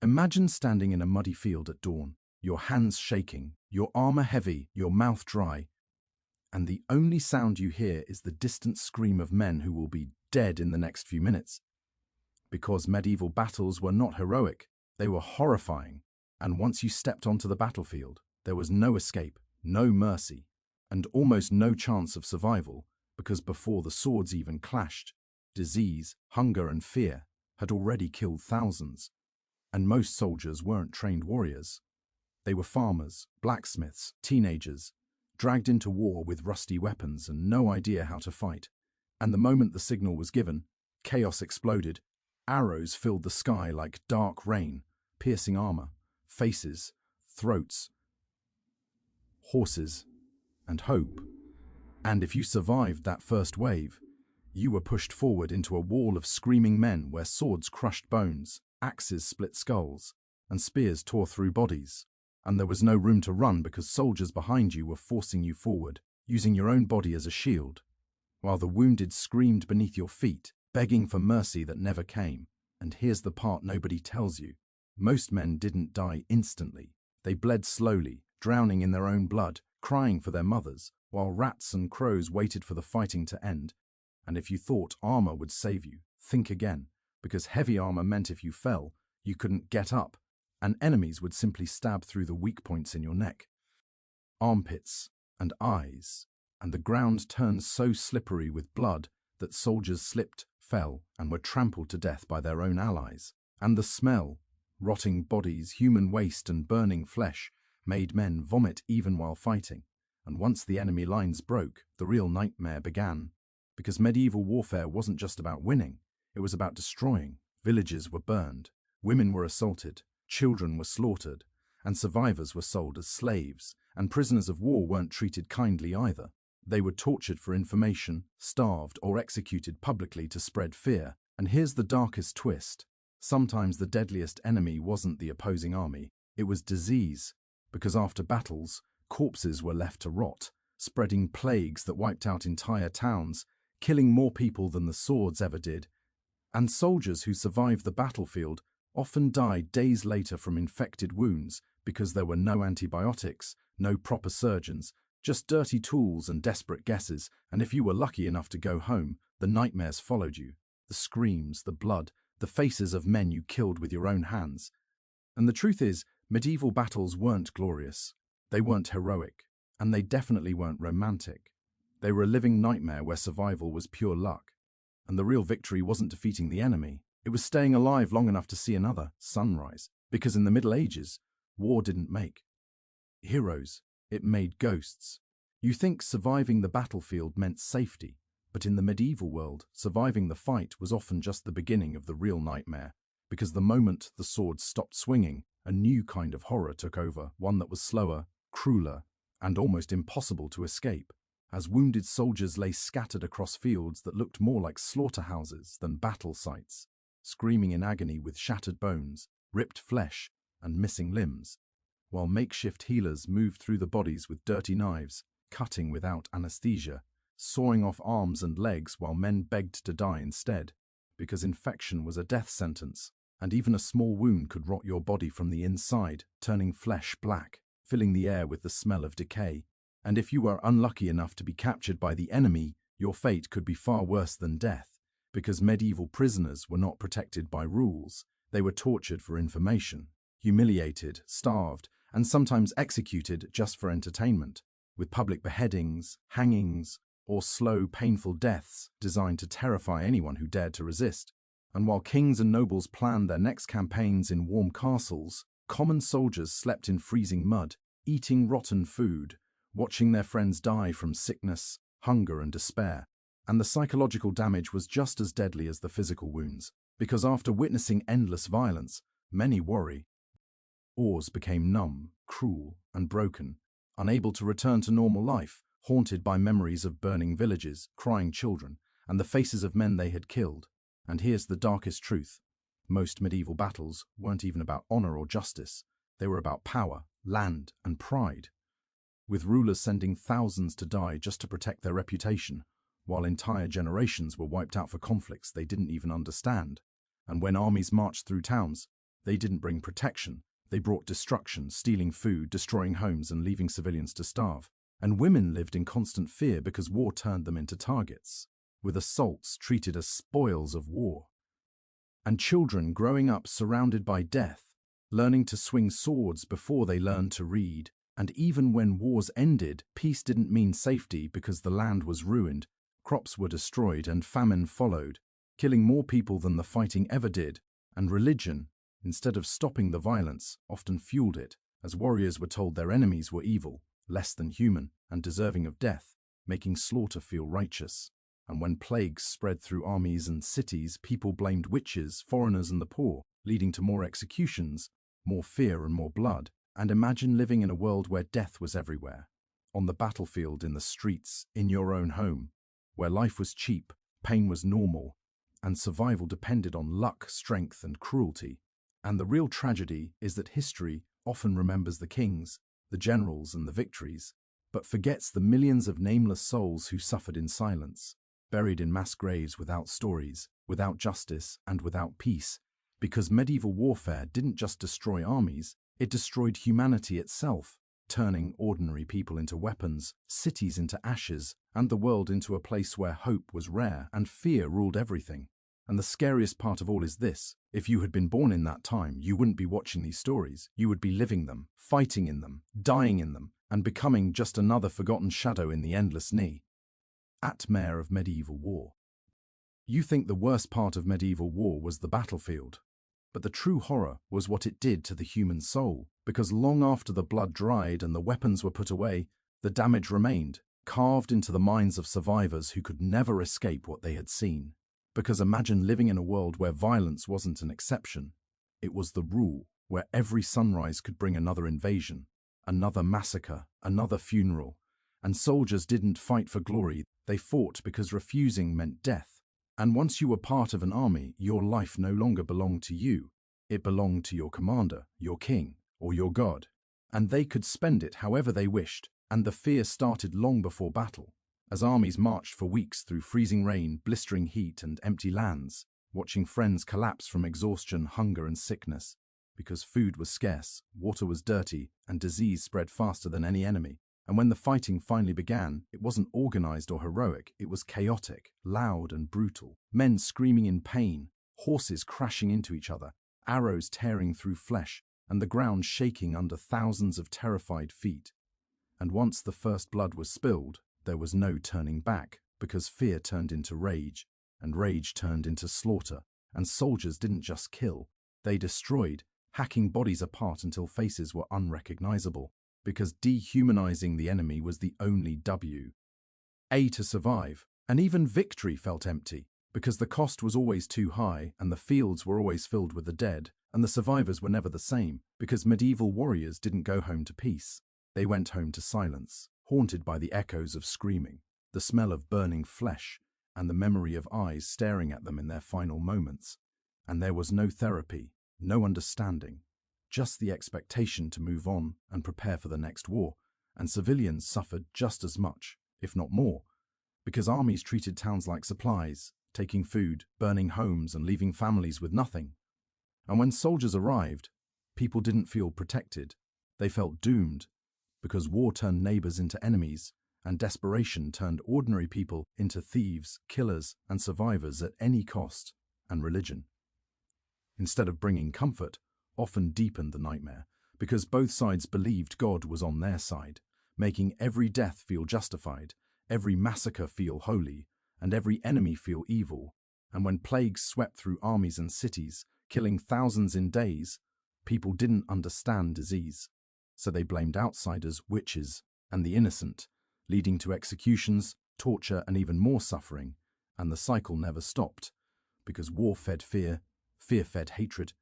Imagine standing in a muddy field at dawn, your hands shaking, your armor heavy, your mouth dry, and the only sound you hear is the distant scream of men who will be dead in the next few minutes. Because medieval battles were not heroic, they were horrifying, and once you stepped onto the battlefield, there was no escape, no mercy, and almost no chance of survival, because before the swords even clashed, disease, hunger, and fear had already killed thousands. And most soldiers weren't trained warriors. They were farmers, blacksmiths, teenagers, dragged into war with rusty weapons and no idea how to fight. And the moment the signal was given, chaos exploded. Arrows filled the sky like dark rain, piercing armor, faces, throats, horses, and hope. And if you survived that first wave, you were pushed forward into a wall of screaming men where swords crushed bones, axes split skulls, and spears tore through bodies. And there was no room to run because soldiers behind you were forcing you forward, using your own body as a shield, while the wounded screamed beneath your feet, begging for mercy that never came. And here's the part nobody tells you. Most men didn't die instantly. They bled slowly, drowning in their own blood, crying for their mothers, while rats and crows waited for the fighting to end. And if you thought armor would save you, think again, because heavy armor meant if you fell, you couldn't get up, and enemies would simply stab through the weak points in your neck, armpits, and eyes, and the ground turned so slippery with blood that soldiers slipped, fell, and were trampled to death by their own allies. And the smell, rotting bodies, human waste, and burning flesh, made men vomit even while fighting. And once the enemy lines broke, the real nightmare began. Because medieval warfare wasn't just about winning, it was about destroying. Villages were burned, women were assaulted, children were slaughtered, and survivors were sold as slaves, and prisoners of war weren't treated kindly either. They were tortured for information, starved, or executed publicly to spread fear. And here's the darkest twist. Sometimes the deadliest enemy wasn't the opposing army, it was disease, because after battles, corpses were left to rot, spreading plagues that wiped out entire towns, killing more people than the swords ever did. And soldiers who survived the battlefield often died days later from infected wounds because there were no antibiotics, no proper surgeons, just dirty tools and desperate guesses, and if you were lucky enough to go home, the nightmares followed you. The screams, the blood, the faces of men you killed with your own hands. And the truth is, medieval battles weren't glorious, they weren't heroic, and they definitely weren't romantic. They were a living nightmare where survival was pure luck. And the real victory wasn't defeating the enemy, it was staying alive long enough to see another sunrise. Because in the Middle Ages, war didn't make heroes, it made ghosts. You think surviving the battlefield meant safety, but in the medieval world, surviving the fight was often just the beginning of the real nightmare, because the moment the swords stopped swinging, a new kind of horror took over, one that was slower, crueler, and almost impossible to escape, as wounded soldiers lay scattered across fields that looked more like slaughterhouses than battle sites, screaming in agony with shattered bones, ripped flesh, and missing limbs, while makeshift healers moved through the bodies with dirty knives, cutting without anesthesia, sawing off arms and legs while men begged to die instead, because infection was a death sentence, and even a small wound could rot your body from the inside, turning flesh black, filling the air with the smell of decay. And if you were unlucky enough to be captured by the enemy, your fate could be far worse than death, because medieval prisoners were not protected by rules. They were tortured for information, humiliated, starved, and sometimes executed just for entertainment, with public beheadings, hangings, or slow, painful deaths designed to terrify anyone who dared to resist. And while kings and nobles planned their next campaigns in warm castles, common soldiers slept in freezing mud, eating rotten food, watching their friends die from sickness, hunger, and despair. And the psychological damage was just as deadly as the physical wounds, because after witnessing endless violence, many wars became numb, cruel, and broken, unable to return to normal life, haunted by memories of burning villages, crying children, and the faces of men they had killed. And here's the darkest truth. Most medieval battles weren't even about honor or justice. They were about power, land, and pride, with rulers sending thousands to die just to protect their reputation, while entire generations were wiped out for conflicts they didn't even understand. And when armies marched through towns, They didn't bring protection. They brought destruction, stealing food, destroying homes, and leaving civilians to starve. And women lived in constant fear because war turned them into targets, with assaults treated as spoils of war. And children growing up surrounded by death, learning to swing swords before they learned to read. And even when wars ended, peace didn't mean safety because the land was ruined, crops were destroyed, and famine followed, killing more people than the fighting ever did. And religion, instead of stopping the violence, often fueled it, as warriors were told their enemies were evil, less than human, and deserving of death, making slaughter feel righteous. And when plagues spread through armies and cities, people blamed witches, foreigners, and the poor, leading to more executions, more fear, and more blood. And imagine living in a world where death was everywhere, on the battlefield, in the streets, in your own home, where life was cheap, pain was normal, and survival depended on luck, strength, and cruelty. And the real tragedy is that history often remembers the kings, the generals, and the victories, but forgets the millions of nameless souls who suffered in silence, buried in mass graves without stories, without justice, and without peace, because medieval warfare didn't just destroy armies, it destroyed humanity itself, turning ordinary people into weapons, cities into ashes, and the world into a place where hope was rare and fear ruled everything. And the scariest part of all is this: if you had been born in that time, you wouldn't be watching these stories. You would be living them, fighting in them, dying in them, and becoming just another forgotten shadow in the endless nightmare of medieval war. You think the worst part of medieval war was the battlefield. But the true horror was what it did to the human soul, because long after the blood dried and the weapons were put away, the damage remained, carved into the minds of survivors who could never escape what they had seen. Because imagine living in a world where violence wasn't an exception. It was the rule, where every sunrise could bring another invasion, another massacre, another funeral. And soldiers didn't fight for glory, they fought because refusing meant death. And once you were part of an army, your life no longer belonged to you. It belonged to your commander, your king, or your god. And they could spend it however they wished, and the fear started long before battle, as armies marched for weeks through freezing rain, blistering heat, and empty lands, watching friends collapse from exhaustion, hunger, and sickness, because food was scarce, water was dirty, and disease spread faster than any enemy. And when the fighting finally began, it wasn't organized or heroic, it was chaotic, loud, and brutal. Men screaming in pain, horses crashing into each other, arrows tearing through flesh, and the ground shaking under thousands of terrified feet. And once the first blood was spilled, there was no turning back, because fear turned into rage, and rage turned into slaughter. And soldiers didn't just kill, they destroyed, hacking bodies apart until faces were unrecognizable, because dehumanizing the enemy was the only way to survive. And even victory felt empty, because the cost was always too high, and the fields were always filled with the dead, and the survivors were never the same, because medieval warriors didn't go home to peace. They went home to silence, haunted by the echoes of screaming, the smell of burning flesh, and the memory of eyes staring at them in their final moments. And there was no therapy, no understanding, just the expectation to move on and prepare for the next war. And civilians suffered just as much, if not more, because armies treated towns like supplies, taking food, burning homes, and leaving families with nothing. And when soldiers arrived, people didn't feel protected. They felt doomed, because war turned neighbors into enemies, and desperation turned ordinary people into thieves, killers, and survivors at any cost. And religion, instead of bringing comfort, often deepened the nightmare, because both sides believed God was on their side, making every death feel justified, every massacre feel holy, and every enemy feel evil. And when plagues swept through armies and cities, killing thousands in days, people didn't understand disease, so they blamed outsiders, witches, and the innocent, leading to executions, torture, and even more suffering. And the cycle never stopped, because war fed fear, fear fed hatred,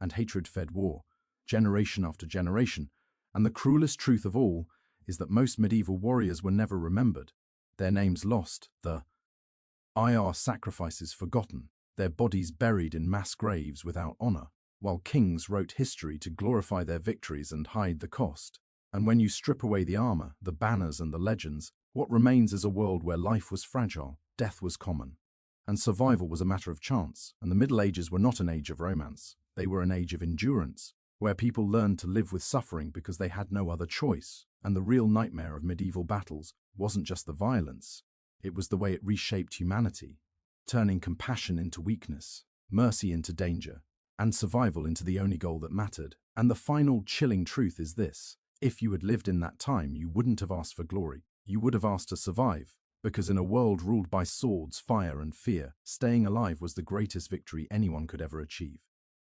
and hatred fed war, generation after generation. And the cruelest truth of all is that most medieval warriors were never remembered, their names lost, the sacrifices forgotten, their bodies buried in mass graves without honor, while kings wrote history to glorify their victories and hide the cost. And when you strip away the armor, the banners, and the legends, what remains is a world where life was fragile, death was common, and survival was a matter of chance. And the Middle Ages were not an age of romance. They were an age of endurance, where people learned to live with suffering because they had no other choice. And the real nightmare of medieval battles wasn't just the violence, it was the way it reshaped humanity, turning compassion into weakness, mercy into danger, and survival into the only goal that mattered. And the final chilling truth is this: if you had lived in that time, you wouldn't have asked for glory. You would have asked to survive, because in a world ruled by swords, fire, and fear, staying alive was the greatest victory anyone could ever achieve.